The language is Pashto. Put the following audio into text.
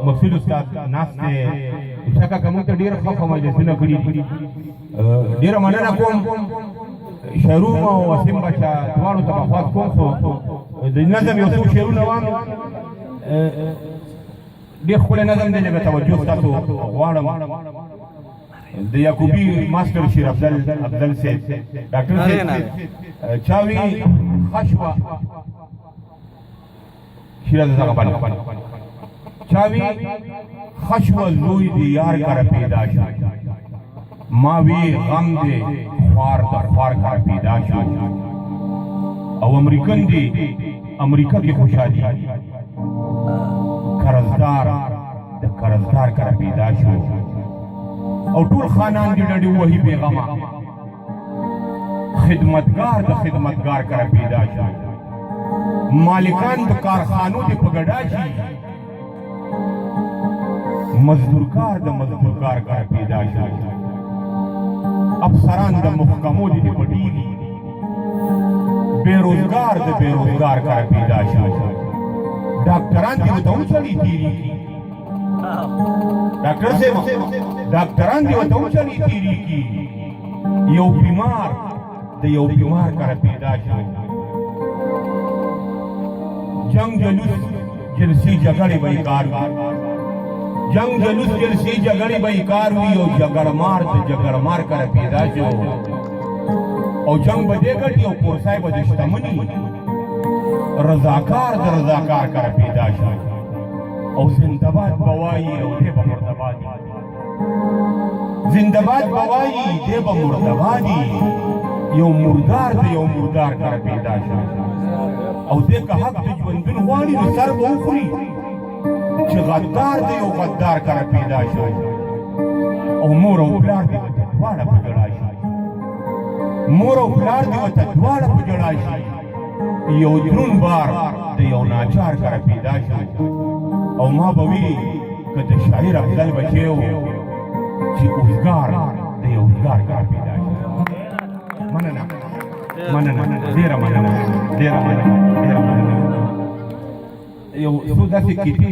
مفصل استاد ناس ته څنګه کوم ته ډیر خفه مجلسونه کړی ډیر مننه کوم شروع او وسیم بچا دواړو ته بخواست کوم خو د نظم یو څو شعرونه وام ډیر خپل نظم دی لږه توجه تاسو غواړم د یعقوبی ماستر شیر افضل سے ډاکټر سے چاوی خشوا شیر زغه باندې چاوی خشوا لوی دی یار کر پیدا شو ما وی غم دی خوار د خوار کر پیدا شو او امریکن دی امریکا کی خوشحالی قرضدار د قرضدار کر پیدا شو او ټول خانان دی ډډي وਹੀ پیغاما خدمتگار د خدمتگار کر پیدا شو مالکان د کارخانو دی پګډا شي مزدورکار د مزدورکار کر پیدا شو افسران د محکمو دی پټیږي بیروزگار د بیروزگار کر پیدا شو ډاکټران دی ته وچلی تیری ډاکټر سے ډاکټران دی ته وچلی تیری کی یو بیمار د یو بیمار کر پیدا شو جنگ جلوس جلسی جګړې وای کار جنگ جلوس جلسی جګړې وای کار وی او جګړمار د جګړمار کر پیدا شو او جنگ بده ګټي او کورسای بده شتمنی رضاکار د رضاکار کر پیدا شو او زنده‌باد بوایي او دې په مرتبادي زنده‌باد بوایي دې په مرتبادي یو مردار د یو مردار کر پیدا شو او دې که حق د ژوندون غواړي نو سر به وخوري چې غدار دی یو غدار کر پیدا شو او مور او پلار دې ورته دواړه په جړا شي مور او پلار دې ورته دواړه په جړا شي یو درون بار د یو ناچار کر پیدا شو او ما به وي که د شاعر افضل بچی و چې اوزګار د یو اوزګار کر پیدا شي مننه ډېره مننه یو څو داسې کیسې